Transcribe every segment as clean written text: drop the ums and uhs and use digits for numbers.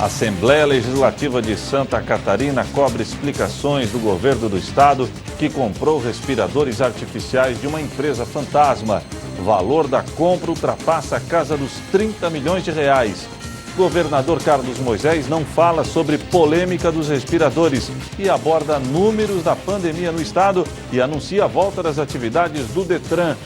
A Assembleia Legislativa de Santa Catarina cobra explicações do governo do estado que comprou respiradores artificiais de uma empresa fantasma. O valor da compra ultrapassa a casa dos 30 milhões de reais. Governador Carlos Moisés não fala sobre polêmica dos respiradores e aborda números da pandemia no estado e anuncia a volta das atividades do Detran.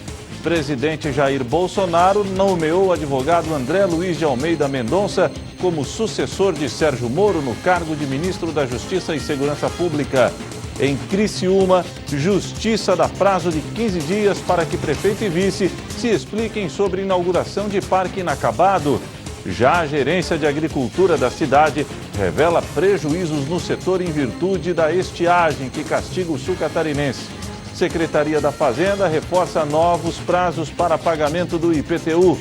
Presidente Jair Bolsonaro nomeou o advogado André Luiz de Almeida Mendonça como sucessor de Sérgio Moro no cargo de ministro da Justiça e Segurança Pública. Em Criciúma, Justiça dá prazo de 15 dias para que prefeito e vice se expliquem sobre inauguração de parque inacabado. Já a Gerência de Agricultura da cidade revela prejuízos no setor em virtude da estiagem que castiga o sul catarinense. Secretaria da Fazenda reforça novos prazos para pagamento do IPTU.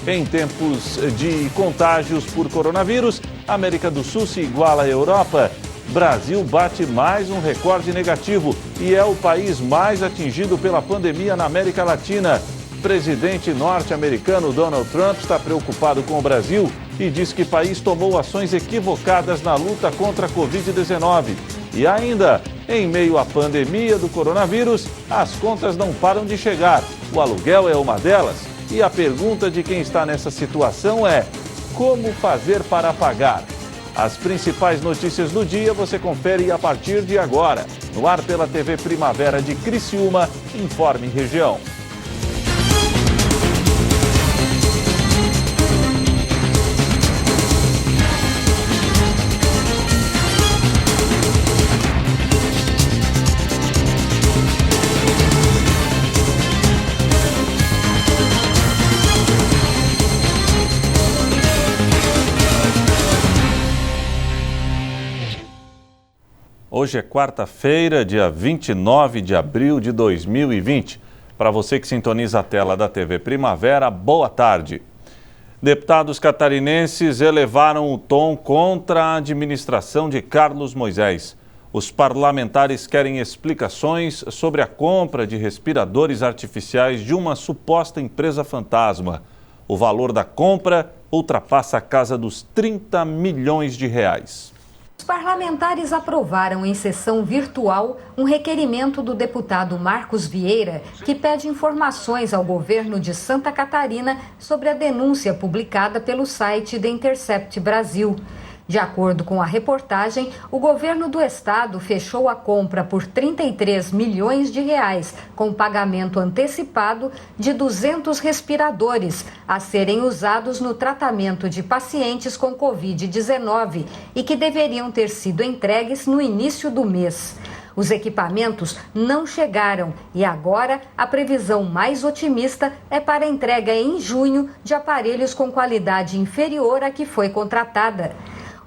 Em tempos de contágios por coronavírus, América do Sul se iguala à Europa. Brasil bate mais um recorde negativo e é o país mais atingido pela pandemia na América Latina. Presidente norte-americano Donald Trump está preocupado com o Brasil e diz que o país tomou ações equivocadas na luta contra a Covid-19. E ainda, em meio à pandemia do coronavírus, as contas não param de chegar. O aluguel é uma delas. E a pergunta de quem está nessa situação é: como fazer para pagar? As principais notícias do dia você confere a partir de agora. No ar pela TV Primavera de Criciúma, Informe Região. Hoje é quarta-feira, dia 29 de abril de 2020. Para você que sintoniza a tela da TV Primavera, boa tarde. Deputados catarinenses elevaram o tom contra a administração de Carlos Moisés. Os parlamentares querem explicações sobre a compra de respiradores artificiais de uma suposta empresa fantasma. O valor da compra ultrapassa a casa dos 30 milhões de reais. Os parlamentares aprovaram em sessão virtual um requerimento do deputado Marcos Vieira, que pede informações ao governo de Santa Catarina sobre a denúncia publicada pelo site The Intercept Brasil. De acordo com a reportagem, o governo do estado fechou a compra por 33 milhões de reais, com pagamento antecipado de 200 respiradores a serem usados no tratamento de pacientes com Covid-19 e que deveriam ter sido entregues no início do mês. Os equipamentos não chegaram e agora a previsão mais otimista é para a entrega em junho de aparelhos com qualidade inferior à que foi contratada.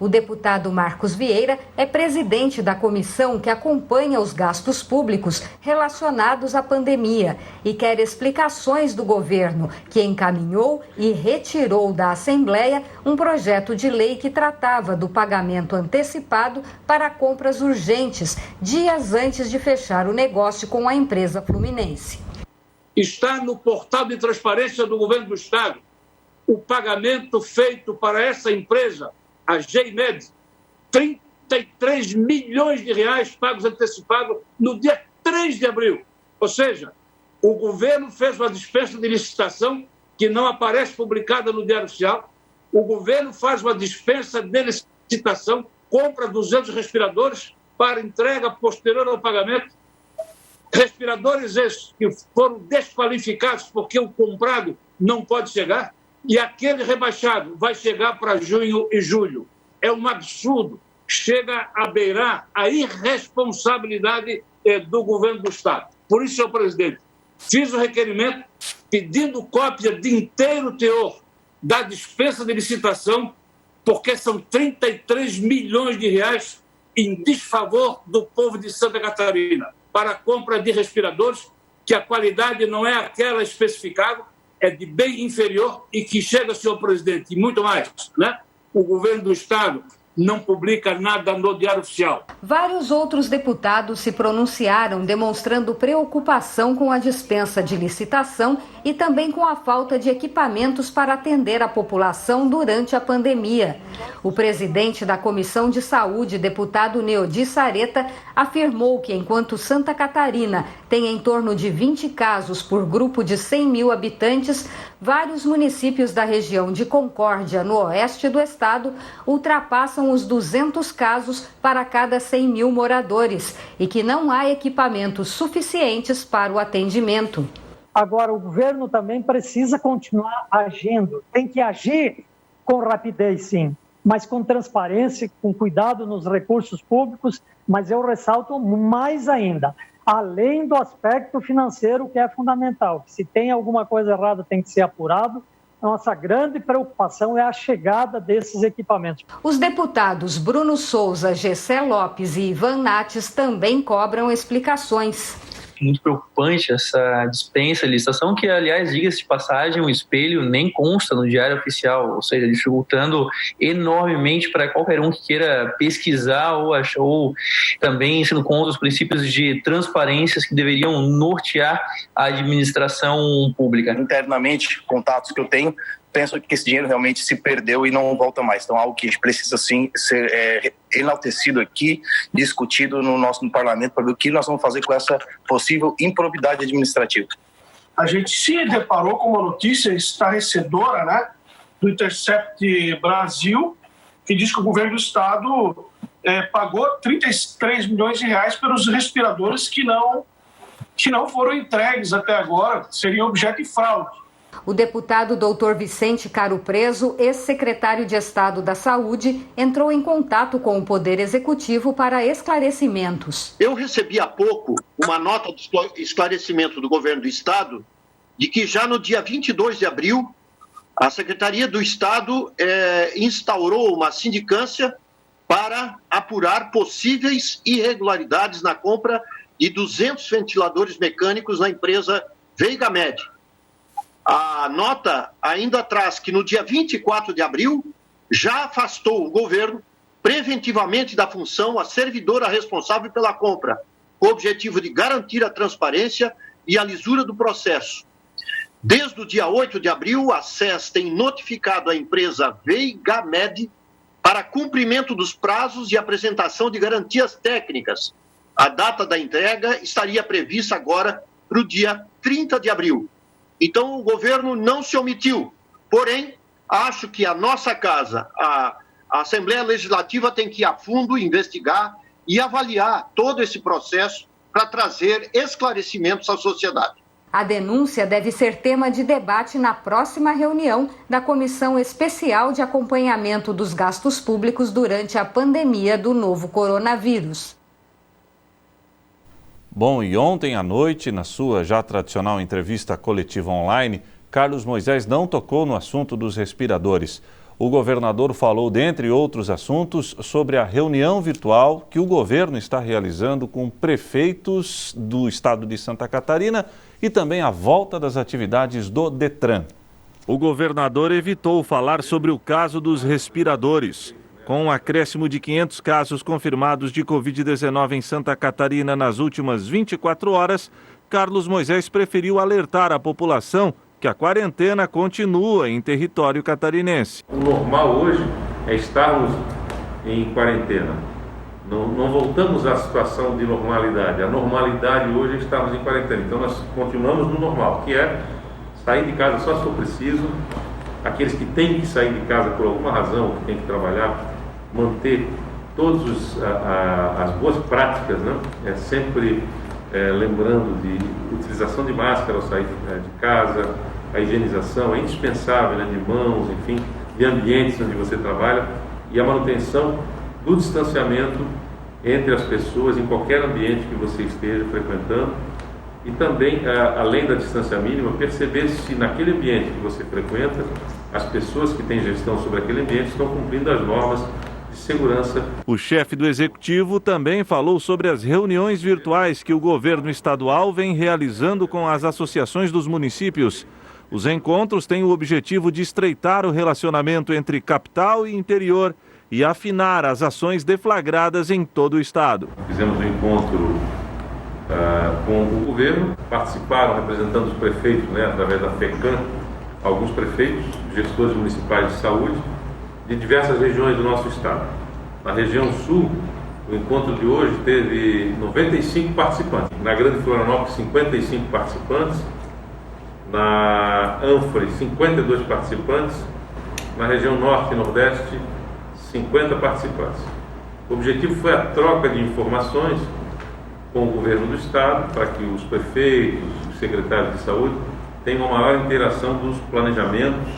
O deputado Marcos Vieira é presidente da comissão que acompanha os gastos públicos relacionados à pandemia e quer explicações do governo, que encaminhou e retirou da Assembleia um projeto de lei que tratava do pagamento antecipado para compras urgentes, dias antes de fechar o negócio com a empresa fluminense. Está no portal de transparência do governo do estado o pagamento feito para essa empresa, a GEIMED, 33 milhões de reais pagos antecipados no dia 3 de abril. Ou seja, o governo fez uma dispensa de licitação que não aparece publicada no Diário Oficial. O governo faz uma dispensa de licitação, compra 200 respiradores para entrega posterior ao pagamento. Respiradores esses que foram desqualificados porque o comprado não pode chegar. E aquele rebaixado vai chegar para junho e julho. É um absurdo. Chega a beirar a irresponsabilidade do governo do estado. Por isso, senhor presidente, fiz o requerimento pedindo cópia de inteiro teor da dispensa de licitação, porque são 33 milhões de reais em desfavor do povo de Santa Catarina para a compra de respiradores, que a qualidade não é aquela especificada, é de bem inferior e que chega, senhor presidente, e muito mais, né? O governo do estado não publica nada no Diário Oficial. Vários outros deputados se pronunciaram, demonstrando preocupação com a dispensa de licitação e também com a falta de equipamentos para atender a população durante a pandemia. O presidente da Comissão de Saúde, deputado Neodi Sareta, afirmou que enquanto Santa Catarina tem em torno de 20 casos por grupo de 100 mil habitantes, vários municípios da região de Concórdia, no oeste do estado, ultrapassam os 200 casos para cada 100 mil moradores e que não há equipamentos suficientes para o atendimento. Agora, o governo também precisa continuar agindo, tem que agir com rapidez, sim, mas com transparência, com cuidado nos recursos públicos, mas eu ressalto mais ainda, além do aspecto financeiro, que é fundamental. Se tem alguma coisa errada, tem que ser apurado. Nossa grande preocupação é a chegada desses equipamentos. Os deputados Bruno Souza, Gessé Lopes e Ivan Nates também cobram explicações. Muito preocupante essa dispensa de licitação, que, aliás, diga-se de passagem, o espelho nem consta no Diário Oficial, ou seja, dificultando enormemente para qualquer um que queira pesquisar ou também sendo contra os princípios de transparência que deveriam nortear a administração pública. Internamente, contatos que eu tenho, penso que esse dinheiro realmente se perdeu e não volta mais. Então, algo que a gente precisa, sim, ser enaltecido aqui, discutido no parlamento, para ver o que nós vamos fazer com essa possível improbidade administrativa. A gente se deparou com uma notícia estarrecedora, né, do Intercept Brasil, que diz que o governo do estado pagou 33 milhões de reais pelos respiradores que não foram entregues até agora, seriam objeto de fraude. O deputado Dr. Vicente Caro Preso, ex-secretário de Estado da Saúde, entrou em contato com o Poder Executivo para esclarecimentos. Eu recebi há pouco uma nota de esclarecimento do governo do Estado de que já no dia 22 de abril, a Secretaria do Estado instaurou uma sindicância para apurar possíveis irregularidades na compra de 200 ventiladores mecânicos na empresa Veigamed. A nota ainda traz que no dia 24 de abril já afastou o governo preventivamente da função a servidora responsável pela compra, com o objetivo de garantir a transparência e a lisura do processo. Desde o dia 8 de abril, a SES tem notificado a empresa Veigamed para cumprimento dos prazos e apresentação de garantias técnicas. A data da entrega estaria prevista agora para o dia 30 de abril. Então, o governo não se omitiu. Porém, acho que a nossa casa, a Assembleia Legislativa, tem que ir a fundo, investigar e avaliar todo esse processo para trazer esclarecimentos à sociedade. A denúncia deve ser tema de debate na próxima reunião da Comissão Especial de Acompanhamento dos Gastos Públicos durante a pandemia do novo coronavírus. Bom, e ontem à noite, na sua já tradicional entrevista coletiva online, Carlos Moisés não tocou no assunto dos respiradores. O governador falou, dentre outros assuntos, sobre a reunião virtual que o governo está realizando com prefeitos do estado de Santa Catarina e também a volta das atividades do Detran. O governador evitou falar sobre o caso dos respiradores. Com um acréscimo de 500 casos confirmados de Covid-19 em Santa Catarina nas últimas 24 horas, Carlos Moisés preferiu alertar a população que a quarentena continua em território catarinense. O normal hoje é estarmos em quarentena. Não voltamos à situação de normalidade. A normalidade hoje é estarmos em quarentena. Então nós continuamos no normal, que é sair de casa só se for preciso. Aqueles que têm que sair de casa por alguma razão, que têm que trabalhar, manter todas as boas práticas, né? Sempre lembrando de utilização de máscara ao sair de casa, a higienização é indispensável, né? De mãos, enfim, de ambientes onde você trabalha e a manutenção do distanciamento entre as pessoas em qualquer ambiente que você esteja frequentando e também, além da distância mínima, perceber se naquele ambiente que você frequenta, as pessoas que têm gestão sobre aquele ambiente estão cumprindo as normas de segurança. O chefe do executivo também falou sobre as reuniões virtuais que o governo estadual vem realizando com as associações dos municípios. Os encontros têm o objetivo de estreitar o relacionamento entre capital e interior e afinar as ações deflagradas em todo o estado. Fizemos um encontro com o governo, participaram representando os prefeitos, através da FECAM, alguns prefeitos, gestores municipais de saúde, de diversas regiões do nosso estado. Na região sul, o encontro de hoje teve 95 participantes. Na Grande Florianópolis, 55 participantes. Na ânfore, 52 participantes. Na região norte e nordeste, 50 participantes. O objetivo foi a troca de informações com o governo do estado, para que os prefeitos, os secretários de saúde tenham uma maior interação dos planejamentos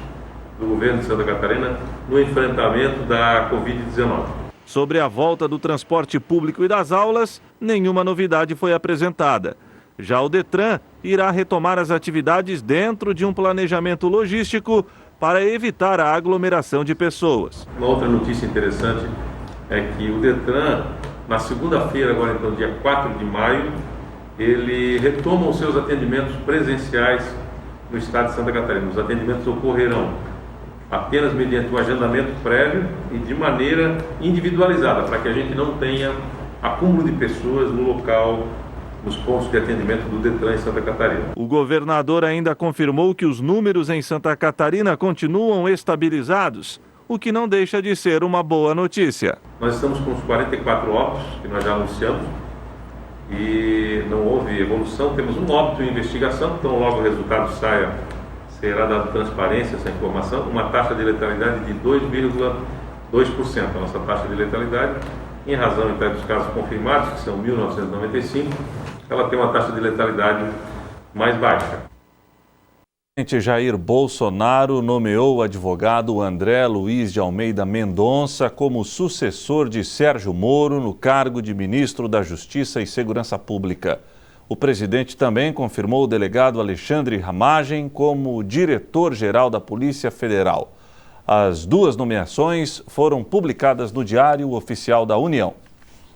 do governo de Santa Catarina no enfrentamento da Covid-19. Sobre a volta do transporte público e das aulas, nenhuma novidade foi apresentada. Já o Detran irá retomar as atividades dentro de um planejamento logístico para evitar a aglomeração de pessoas. Uma outra notícia interessante é que o Detran, na segunda-feira, agora então, dia 4 de maio, ele retoma os seus atendimentos presenciais no estado de Santa Catarina. Os atendimentos ocorrerão apenas mediante um agendamento prévio e de maneira individualizada, para que a gente não tenha acúmulo de pessoas no local, nos pontos de atendimento do Detran em Santa Catarina. O governador ainda confirmou que os números em Santa Catarina continuam estabilizados, o que não deixa de ser uma boa notícia. Nós estamos com os 44 óbitos que nós já anunciamos e não houve evolução. Temos um óbito em investigação, então logo o resultado saia, será dado transparência essa informação, uma taxa de letalidade de 2,2%. A nossa taxa de letalidade, em razão então dos casos confirmados, que são 1.995, ela tem uma taxa de letalidade mais baixa. O presidente Jair Bolsonaro nomeou o advogado André Luiz de Almeida Mendonça como sucessor de Sérgio Moro no cargo de ministro da Justiça e Segurança Pública. O presidente também confirmou o delegado Alexandre Ramagem como diretor-geral da Polícia Federal. As duas nomeações foram publicadas no Diário Oficial da União.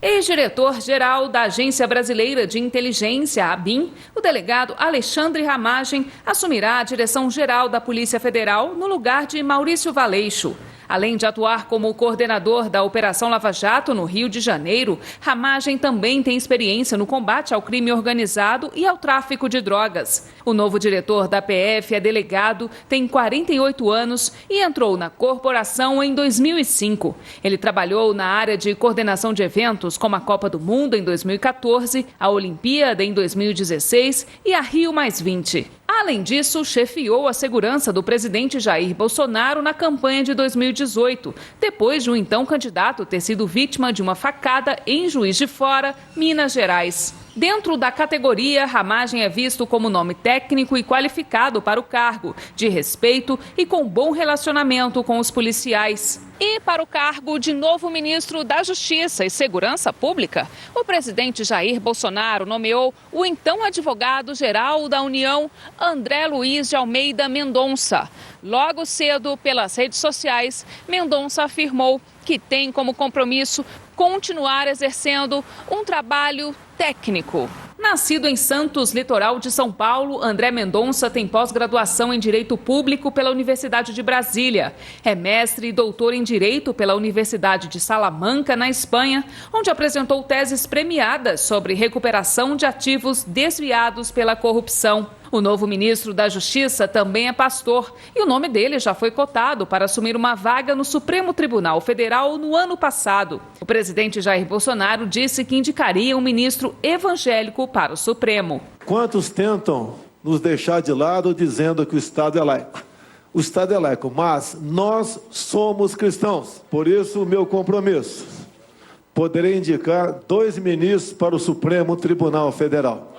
Ex-diretor-geral da Agência Brasileira de Inteligência, ABIN, o delegado Alexandre Ramagem assumirá a direção-geral da Polícia Federal no lugar de Maurício Valeixo. Além de atuar como coordenador da Operação Lava Jato no Rio de Janeiro, Ramagem também tem experiência no combate ao crime organizado e ao tráfico de drogas. O novo diretor da PF é delegado, tem 48 anos e entrou na corporação em 2005. Ele trabalhou na área de coordenação de eventos como a Copa do Mundo em 2014, a Olimpíada em 2016 e a Rio+20. Além disso, chefiou a segurança do presidente Jair Bolsonaro na campanha de 2018, depois de um então candidato ter sido vítima de uma facada em Juiz de Fora, Minas Gerais. Dentro da categoria, Ramagem é visto como nome técnico e qualificado para o cargo, de respeito e com bom relacionamento com os policiais. E para o cargo de novo ministro da Justiça e Segurança Pública, o presidente Jair Bolsonaro nomeou o então advogado-geral da União, André Luiz de Almeida Mendonça. Logo cedo, pelas redes sociais, Mendonça afirmou que tem como compromisso continuar exercendo um trabalho técnico. Nascido em Santos, litoral de São Paulo, André Mendonça tem pós-graduação em Direito Público pela Universidade de Brasília. É mestre e doutor em Direito pela Universidade de Salamanca, na Espanha, onde apresentou teses premiadas sobre recuperação de ativos desviados pela corrupção. O novo ministro da Justiça também é pastor e o nome dele já foi cotado para assumir uma vaga no Supremo Tribunal Federal no ano passado. O presidente Jair Bolsonaro disse que indicaria um ministro evangélico para o Supremo. Quantos tentam nos deixar de lado dizendo que o Estado é laico? O Estado é laico, mas nós somos cristãos. Por isso, o meu compromisso: poderei indicar 2 ministros para o Supremo Tribunal Federal.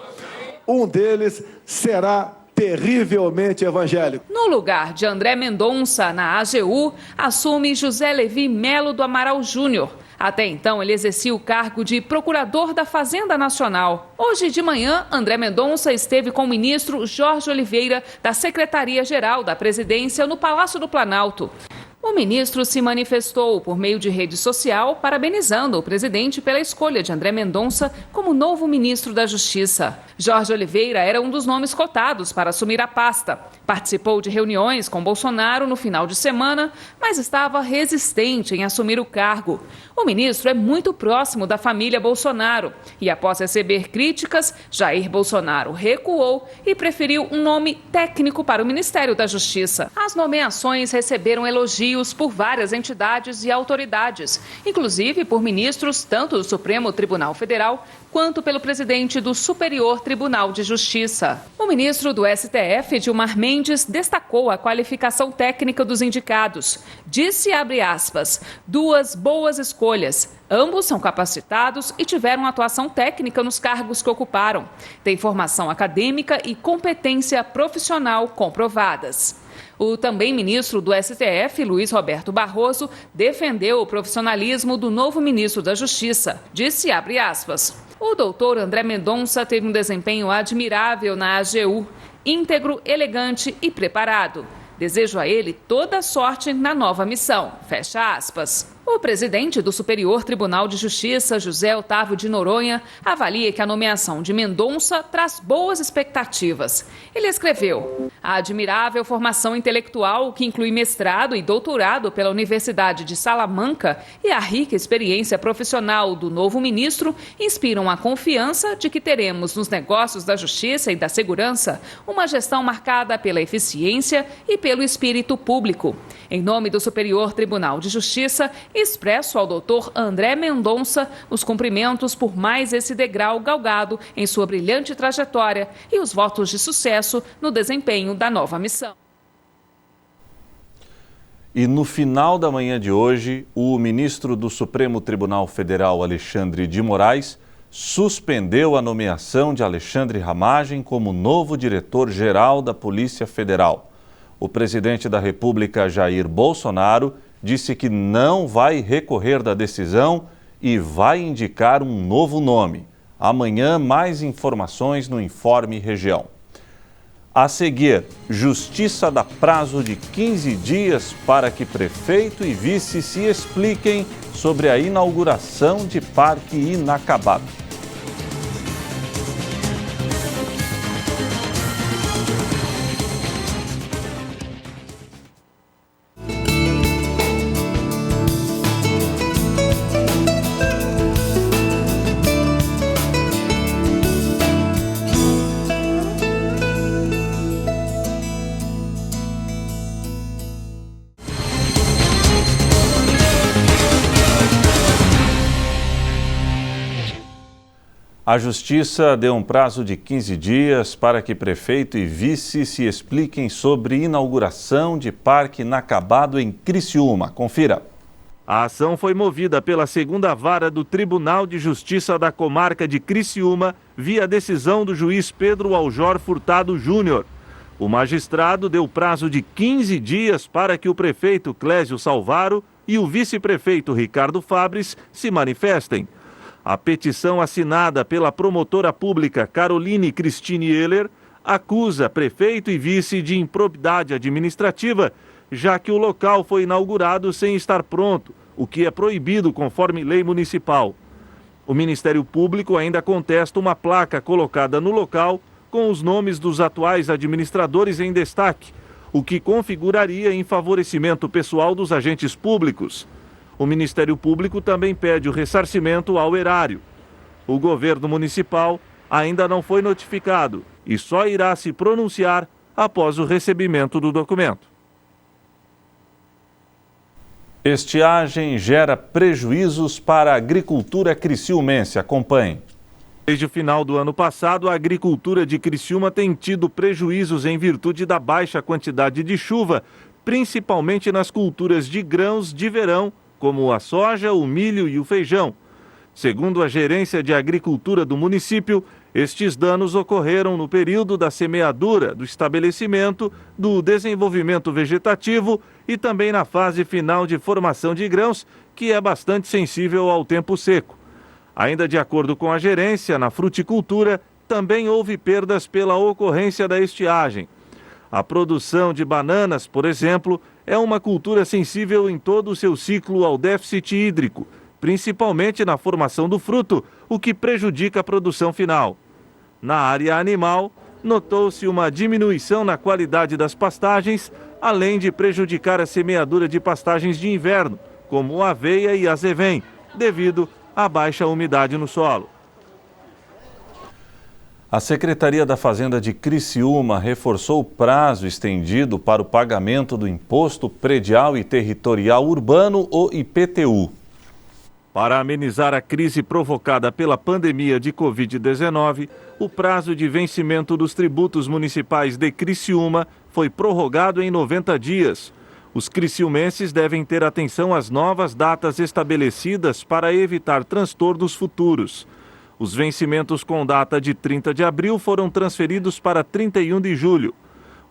Um deles será terrivelmente evangélico. No lugar de André Mendonça, na AGU, assume José Levi Melo do Amaral Júnior. Até então, ele exercia o cargo de procurador da Fazenda Nacional. Hoje de manhã, André Mendonça esteve com o ministro Jorge Oliveira, da Secretaria-Geral da Presidência, no Palácio do Planalto. O ministro se manifestou por meio de rede social, parabenizando o presidente pela escolha de André Mendonça como novo ministro da Justiça. Jorge Oliveira era um dos nomes cotados para assumir a pasta. Participou de reuniões com Bolsonaro no final de semana, mas estava resistente em assumir o cargo. O ministro é muito próximo da família Bolsonaro e, após receber críticas, Jair Bolsonaro recuou e preferiu um nome técnico para o Ministério da Justiça. As nomeações receberam elogios por várias entidades e autoridades, inclusive por ministros tanto do Supremo Tribunal Federal quanto pelo presidente do Superior Tribunal de Justiça. O ministro do STF, Gilmar Mendes, destacou a qualificação técnica dos indicados. Disse, abre aspas, 2 boas escolhas. Ambos são capacitados e tiveram atuação técnica nos cargos que ocuparam. Têm formação acadêmica e competência profissional comprovadas. O também ministro do STF, Luiz Roberto Barroso, defendeu o profissionalismo do novo ministro da Justiça. Disse, abre aspas, o doutor André Mendonça teve um desempenho admirável na AGU, íntegro, elegante e preparado. Desejo a ele toda sorte na nova missão. Fecha aspas. O presidente do Superior Tribunal de Justiça, José Otávio de Noronha, avalia que a nomeação de Mendonça traz boas expectativas. Ele escreveu: a admirável formação intelectual, que inclui mestrado e doutorado pela Universidade de Salamanca, e a rica experiência profissional do novo ministro inspiram a confiança de que teremos nos negócios da justiça e da segurança uma gestão marcada pela eficiência e pelo espírito público. Em nome do Superior Tribunal de Justiça, expresso ao doutor André Mendonça os cumprimentos por mais esse degrau galgado em sua brilhante trajetória e os votos de sucesso no desempenho da nova missão. E no final da manhã de hoje, o ministro do Supremo Tribunal Federal, Alexandre de Moraes, suspendeu a nomeação de Alexandre Ramagem como novo diretor-geral da Polícia Federal. O presidente da República, Jair Bolsonaro, disse que não vai recorrer da decisão e vai indicar um novo nome. Amanhã, mais informações no Informe Região. A seguir, Justiça dá prazo de 15 dias para que prefeito e vice se expliquem sobre a inauguração de parque inacabado. A Justiça deu um prazo de 15 dias para que prefeito e vice se expliquem sobre inauguração de parque inacabado em Criciúma. Confira. A ação foi movida pela 2ª Vara do Tribunal de Justiça da Comarca de Criciúma via decisão do juiz Pedro Aljor Furtado Júnior. O magistrado deu prazo de 15 dias para que o prefeito Clésio Salvaro e o vice-prefeito Ricardo Fabres se manifestem. A petição assinada pela promotora pública Caroline Cristine Heller acusa prefeito e vice de improbidade administrativa, já que o local foi inaugurado sem estar pronto, o que é proibido conforme lei municipal. O Ministério Público ainda contesta uma placa colocada no local com os nomes dos atuais administradores em destaque, o que configuraria em favorecimento pessoal dos agentes públicos. O Ministério Público também pede o ressarcimento ao erário. O governo municipal ainda não foi notificado e só irá se pronunciar após o recebimento do documento. Estiagem gera prejuízos para a agricultura criciumense. Acompanhe. Desde o final do ano passado, a agricultura de Criciúma tem tido prejuízos em virtude da baixa quantidade de chuva, principalmente nas culturas de grãos de verão, como a soja, o milho e o feijão. Segundo a Gerência de Agricultura do município, estes danos ocorreram no período da semeadura, do estabelecimento, do desenvolvimento vegetativo e também na fase final de formação de grãos, que é bastante sensível ao tempo seco. Ainda de acordo com a gerência, na fruticultura, também houve perdas pela ocorrência da estiagem. A produção de bananas, por exemplo, é uma cultura sensível em todo o seu ciclo ao déficit hídrico, principalmente na formação do fruto, o que prejudica a produção final. Na área animal, notou-se uma diminuição na qualidade das pastagens, além de prejudicar a semeadura de pastagens de inverno, como aveia e azevém, devido à baixa umidade no solo. A Secretaria da Fazenda de Criciúma reforçou o prazo estendido para o pagamento do Imposto Predial e Territorial Urbano, ou IPTU. Para amenizar a crise provocada pela pandemia de Covid-19, o prazo de vencimento dos tributos municipais de Criciúma foi prorrogado em 90 dias. Os criciumenses devem ter atenção às novas datas estabelecidas para evitar transtornos futuros. Os vencimentos com data de 30 de abril foram transferidos para 31 de julho.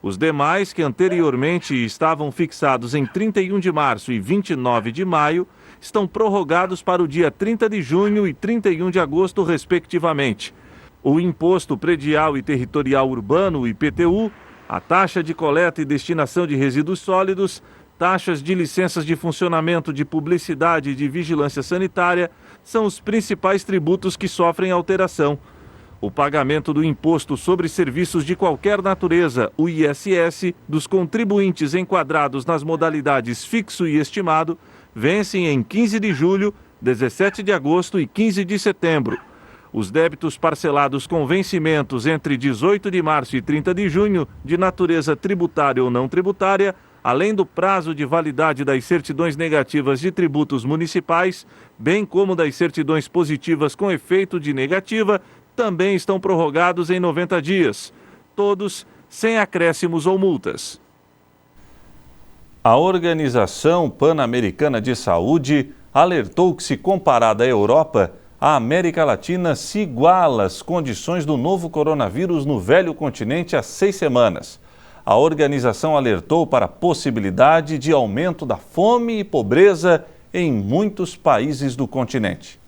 Os demais, que anteriormente estavam fixados em 31 de março e 29 de maio, estão prorrogados para o dia 30 de junho e 31 de agosto, respectivamente. O Imposto Predial e Territorial Urbano, o IPTU, a taxa de coleta e destinação de resíduos sólidos, taxas de licenças de funcionamento, de publicidade e de vigilância sanitária são os principais tributos que sofrem alteração. O pagamento do Imposto sobre Serviços de Qualquer Natureza, o ISS, dos contribuintes enquadrados nas modalidades fixo e estimado, vencem em 15 de julho, 17 de agosto e 15 de setembro. Os débitos parcelados com vencimentos entre 18 de março e 30 de junho, de natureza tributária ou não tributária, além do prazo de validade das certidões negativas de tributos municipais, bem como das certidões positivas com efeito de negativa, também estão prorrogados em 90 dias, todos sem acréscimos ou multas. A Organização Pan-Americana de Saúde alertou que, se comparada à Europa, a América Latina se iguala às condições do novo coronavírus no velho continente há 6 semanas. A organização alertou para a possibilidade de aumento da fome e pobreza em muitos países do continente.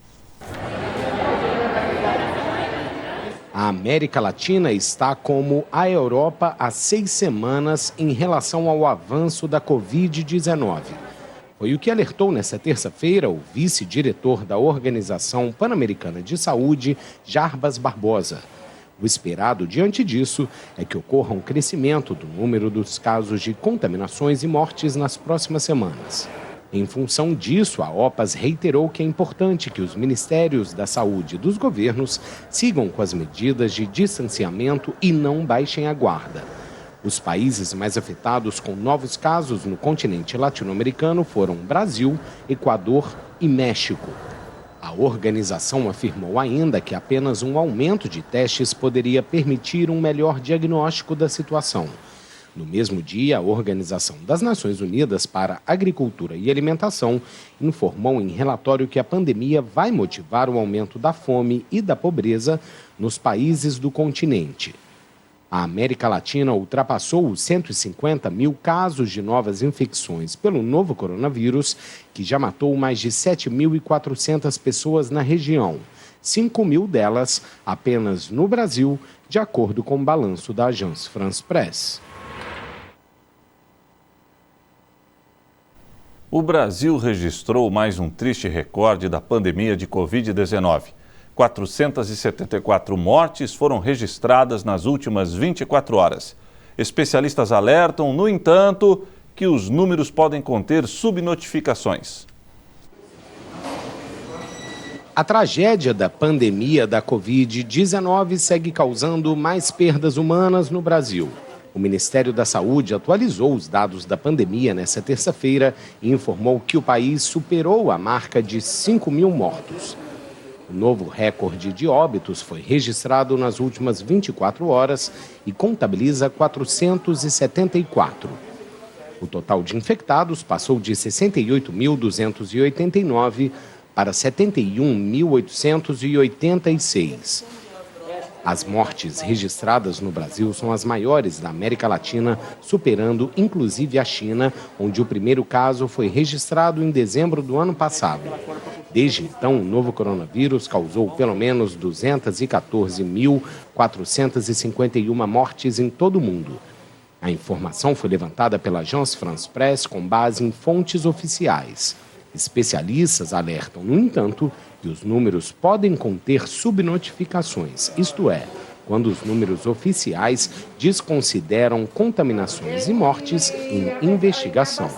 A América Latina está como a Europa há 6 semanas em relação ao avanço da Covid-19. Foi o que alertou nesta terça-feira o vice-diretor da Organização Pan-Americana de Saúde, Jarbas Barbosa. O esperado diante disso é que ocorra um crescimento do número dos casos de contaminações e mortes nas próximas semanas. Em função disso, a OPAS reiterou que é importante que os ministérios da saúde dos governos sigam com as medidas de distanciamento e não baixem a guarda. Os países mais afetados com novos casos no continente latino-americano foram Brasil, Equador e México. A organização afirmou ainda que apenas um aumento de testes poderia permitir um melhor diagnóstico da situação. No mesmo dia, a Organização das Nações Unidas para Agricultura e Alimentação informou em relatório que a pandemia vai motivar o aumento da fome e da pobreza nos países do continente. A América Latina ultrapassou os 150 mil casos de novas infecções pelo novo coronavírus, que já matou mais de 7.400 pessoas na região, 5 mil delas apenas no Brasil, de acordo com o balanço da Agence France Presse. O Brasil registrou mais um triste recorde da pandemia de Covid-19. 474 mortes foram registradas nas últimas 24 horas. Especialistas alertam, no entanto, que os números podem conter subnotificações. A tragédia da pandemia da Covid-19 segue causando mais perdas humanas no Brasil. O Ministério da Saúde atualizou os dados da pandemia nesta terça-feira e informou que o país superou a marca de 5 mil mortos. O novo recorde de óbitos foi registrado nas últimas 24 horas e contabiliza 474. O total de infectados passou de 68.289 para 71.886. As mortes registradas no Brasil são as maiores da América Latina, superando inclusive a China, onde o primeiro caso foi registrado em dezembro do ano passado. Desde então, o novo coronavírus causou pelo menos 214.451 mortes em todo o mundo. A informação foi levantada pela Agence France-Presse com base em fontes oficiais. Especialistas alertam, no entanto, que os números podem conter subnotificações, isto é, quando os números oficiais desconsideram contaminações e mortes em investigação.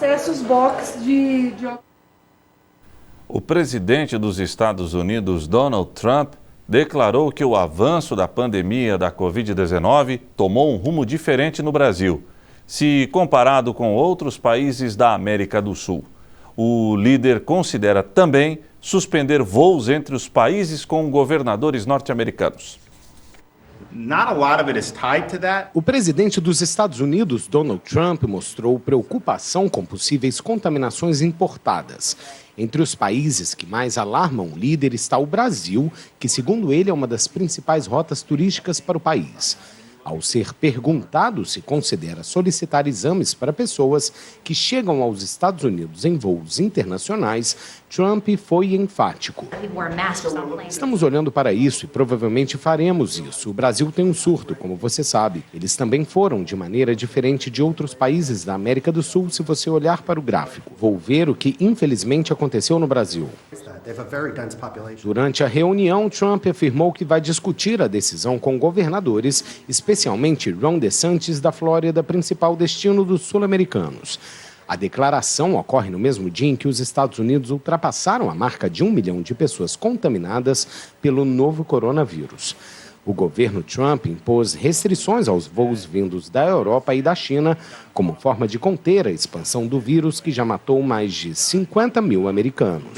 O presidente dos Estados Unidos, Donald Trump, declarou que o avanço da pandemia da Covid-19 tomou um rumo diferente no Brasil, se comparado com outros países da América do Sul. O líder considera também suspender voos entre os países com governadores norte-americanos. O presidente dos Estados Unidos, Donald Trump, mostrou preocupação com possíveis contaminações importadas. Entre os países que mais alarmam o líder está o Brasil, que, segundo ele, é uma das principais rotas turísticas para o país. Ao ser perguntado se considera solicitar exames para pessoas que chegam aos Estados Unidos em voos internacionais, Trump foi enfático. Estamos olhando para isso e provavelmente faremos isso. O Brasil tem um surto, como você sabe. Eles também foram de maneira diferente de outros países da América do Sul, se você olhar para o gráfico. Vou ver o que infelizmente aconteceu no Brasil. Durante a reunião, Trump afirmou que vai discutir a decisão com governadores, especialmente Ron DeSantis da Flórida, principal destino dos sul-americanos. A declaração ocorre no mesmo dia em que os Estados Unidos ultrapassaram a marca de 1 milhão de pessoas contaminadas pelo novo coronavírus. O governo Trump impôs restrições aos voos vindos da Europa e da China, como forma de conter a expansão do vírus que já matou mais de 50 mil americanos.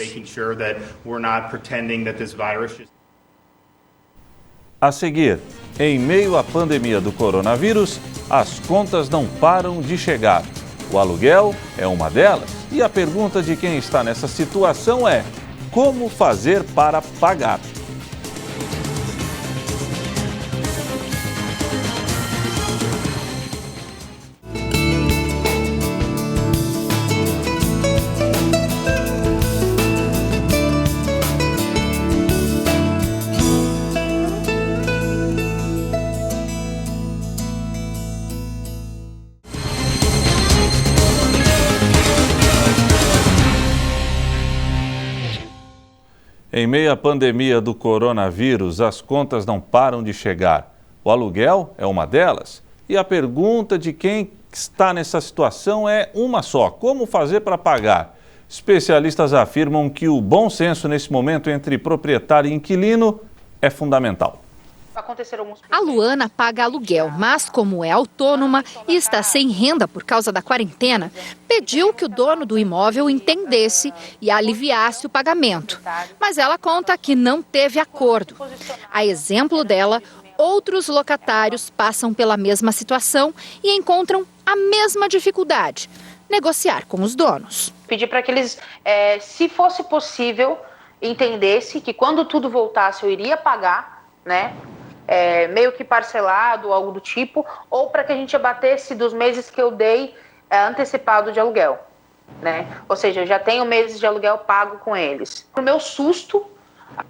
A seguir, em meio à pandemia do coronavírus, as contas não param de chegar. O aluguel é uma delas e a pergunta de quem está nessa situação é: como fazer para pagar? Em meio à pandemia do coronavírus, as contas não param de chegar. O aluguel é uma delas. E a pergunta de quem está nessa situação é uma só: como fazer para pagar? Especialistas afirmam que o bom senso nesse momento entre proprietário e inquilino é fundamental. A Luana paga aluguel, mas como é autônoma e está sem renda por causa da quarentena, pediu que o dono do imóvel entendesse e aliviasse o pagamento. Mas ela conta que não teve acordo. A exemplo dela, outros locatários passam pela mesma situação e encontram a mesma dificuldade: negociar com os donos. Pedi para que eles, se fosse possível, entendesse que quando tudo voltasse eu iria pagar, né? Meio que parcelado, algo do tipo, ou para que a gente abatesse dos meses que eu dei antecipado de aluguel, né? Ou seja, eu já tenho meses de aluguel pago com eles. Pro meu susto,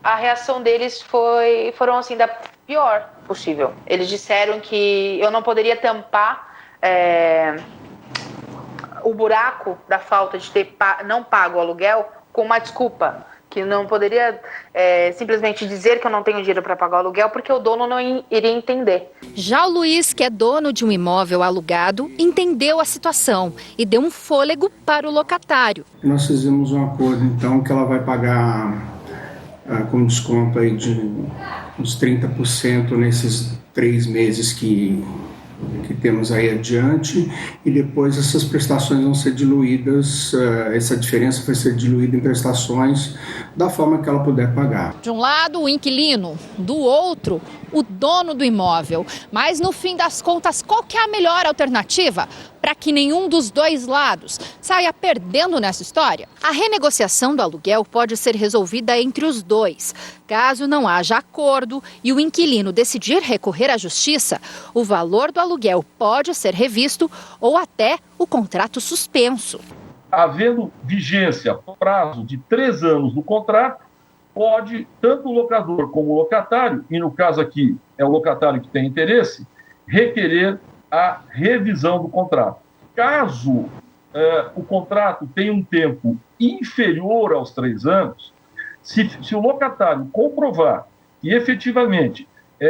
a reação deles foram assim, da pior possível. Eles disseram que eu não poderia tampar o buraco da falta de ter não pago o aluguel com uma desculpa. Que não poderia simplesmente dizer que eu não tenho dinheiro para pagar o aluguel, porque o dono não iria entender. Já o Luiz, que é dono de um imóvel alugado, entendeu a situação e deu um fôlego para o locatário. Nós fizemos um acordo, então, que ela vai pagar com desconto aí de uns 30% nesses 3 meses que temos aí adiante, e depois essas prestações vão ser diluídas, essa diferença vai ser diluída em prestações da forma que ela puder pagar. De um lado, o inquilino, do outro, o dono do imóvel. Mas, no fim das contas, qual que é a melhor alternativa para que nenhum dos dois lados saia perdendo nessa história? A renegociação do aluguel pode ser resolvida entre os dois. Caso não haja acordo e o inquilino decidir recorrer à justiça, o valor do aluguel pode ser revisto ou até o contrato suspenso. Havendo vigência, prazo de 3 anos do contrato, pode tanto o locador como o locatário, e no caso aqui é o locatário que tem interesse, requerer a revisão do contrato. Caso o contrato tenha um tempo inferior aos 3 anos, se o locatário comprovar que efetivamente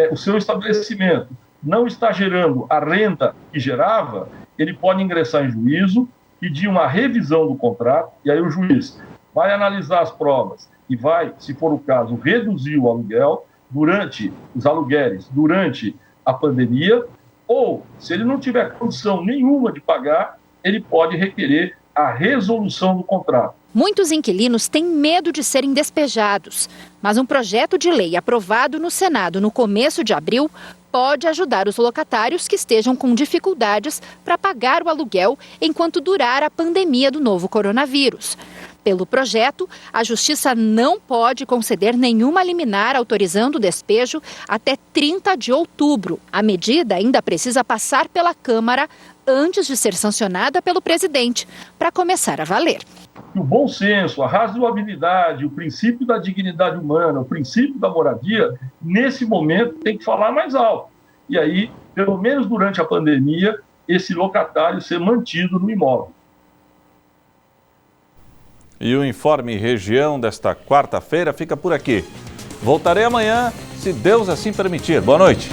o seu estabelecimento não está gerando a renda que gerava, ele pode ingressar em juízo, pedir uma revisão do contrato, e aí o juiz vai analisar as provas e vai, se for o caso, reduzir o aluguel durante os aluguéis, durante a pandemia, ou, se ele não tiver condição nenhuma de pagar, ele pode requerer a resolução do contrato. Muitos inquilinos têm medo de serem despejados, mas um projeto de lei aprovado no Senado no começo de abril pode ajudar os locatários que estejam com dificuldades para pagar o aluguel enquanto durar a pandemia do novo coronavírus. Pelo projeto, a Justiça não pode conceder nenhuma liminar autorizando o despejo até 30 de outubro. A medida ainda precisa passar pela Câmara antes de ser sancionada pelo presidente, para começar a valer. O bom senso, a razoabilidade, o princípio da dignidade humana, o princípio da moradia, nesse momento tem que falar mais alto. E aí, pelo menos durante a pandemia, esse locatário ser mantido no imóvel. E o Informe Região desta quarta-feira fica por aqui. Voltarei amanhã, se Deus assim permitir. Boa noite.